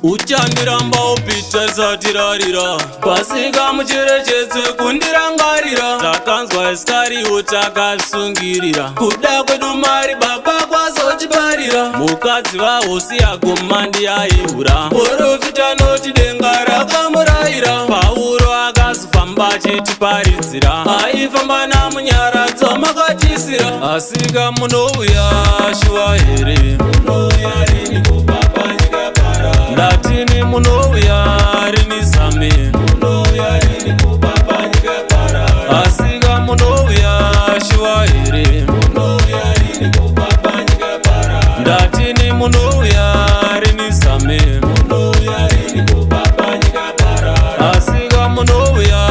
Uchandiramba upita satirarira pasika mucherechedze kundirangarira takanzwa iskariwo takasungirira kuda kwedu mari baba kwazotiparira mukadzi vahosi yagomandi yaihura porofita noti denga rakamurayira Pauro akazofamba achitiparidzira aifamba namunyara dzamakatisira asika munouya shuwa here munouya rini kubaba nyika para ndatini munouya rini zame munouya rini kubaba nyika para asika munouya shuwa here munouya rini kubaba nyika para ndatini munouya rini zame munouya rini kubaba nyika para asika munouya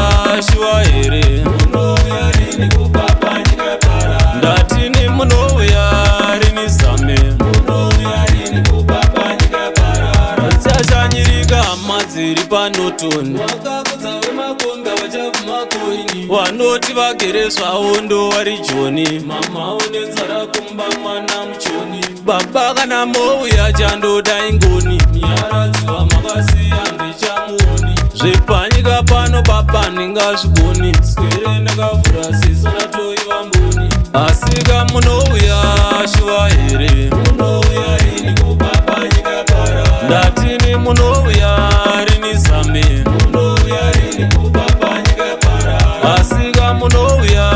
shuwa here munouya rini kubaba nyika para ndatini munouya rini zame munouya rini kubaba nyika para chashanyirika hama dziri panotoni wakakudza vemakombe vachavuma koini vanoti vagere zvavo ndo vari joni mama unenzara kumba mwana muchoni baba kana mouya chandoda ingoni nyaradziwa makasiya ndichamuoni zvepanyika pano baba ndingazvigoni swere ndakavhura ziso ndatoiva mboni asika munouya shuwa here munouya rini kubaba nyika para ndatini munouya rini zame munouya rini kubaba nyika para asika munouya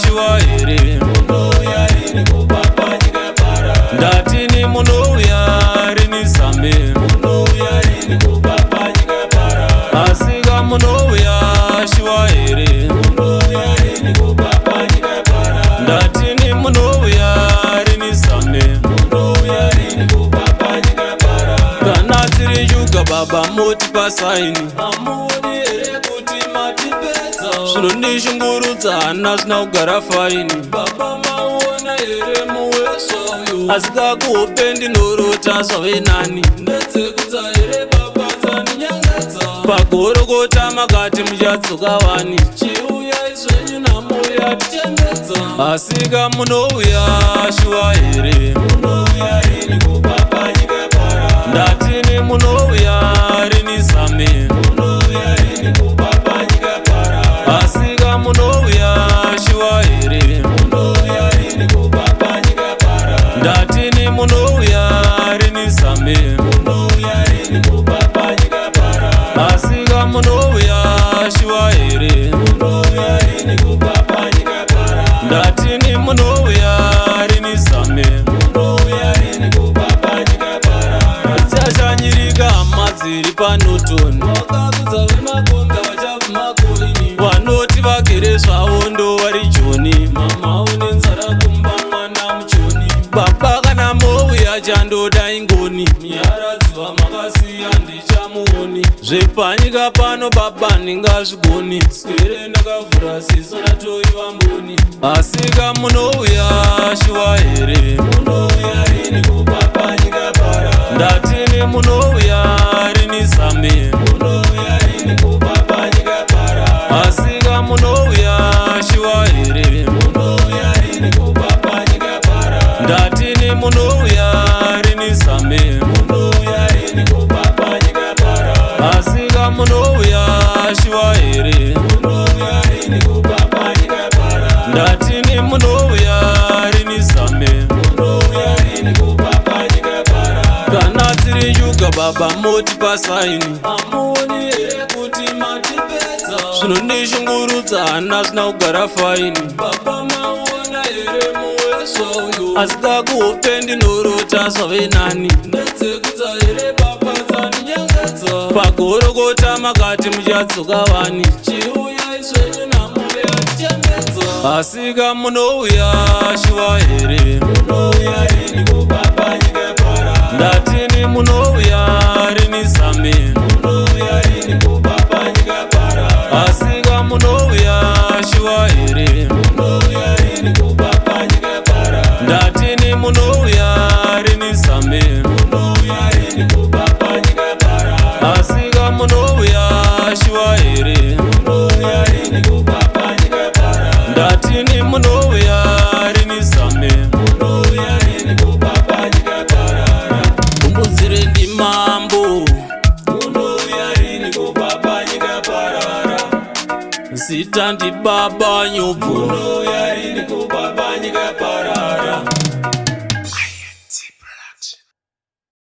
shuwa here munouya rini kubaba nyika para ndatini munouya rini zame munouya rini kubaba nyika para asika munouya shuwa here munouya rini kubaba nyika para ndatini munouya rini zame munouya rini kubaba nyika para kana dziri njuga baba moti pasaini amuoni here kuti matipedza zvinondishungurudza hana zvina kugara faini baba maona here muweso uyu asika kuhope ndinorota zvave nani ndedzekudza here baba dzaninyangedza pagorokota makati muchadzoka vani chiuya izvenyu namoya tichembedza asika munouya shuwa here munouya rini kubaba nyika para ndatini munouya rini zame munouya rini kubaba nyika para asika munouya shuwa here munouya rini kubaba nyika para ndatini munouya rini zame munouya rini kubaba nyika para asika munouya shuwa here munouya rini kubaba nyika para ndatini munouya rini zame munouya rini kubaba nyika para chashanyirika hama dziri panotoni wakakudza vemakombe vachavuma koini vanoti vagere zvavo ndo vari joni mama unenzara kumba mwana muchoni baba kana mouya chandoda ingoni nyaradziwa makasiya ndichamuoni zvepanyika pano baba ndingazvigoni swere ndakavhura ziso ndatoiva mboni asika munouya shuwa here munouya rini kubaba nyika para ndatini munouya rini zame munouya rini kubaba nyika para asika munouya shuwa here munouya rini kubaba nyika para ndatini munouya rini zame munouya rini kubaba nyika para asika munouya shuwa here munouya rini kubaba nyika para ndatini munouya rini zame munouya rini kubaba nyika para kana dziri njuga baba moti pasaini amuoni here kuti matipedza zvinondishungurudza hana zvina kugara faini baba maona here muweso uyu asika kuhope ndinorota zvave nani ndedzekudza here baba dzaninyangedza pagorokota makati muchadzoka vani chiuya izvenyu namoya tichembedza asika munouya shuwa here munouya rini kubaba nyika para ndatini munouya rini zame munouya rini kubaba nyika para asika munouya shuwa here munouya rini kubaba nyika para ndatini munouya rini zame munouya rini kubaba nyika para asika munouya shuwa here munouya rini zita ndi baba nyobvu.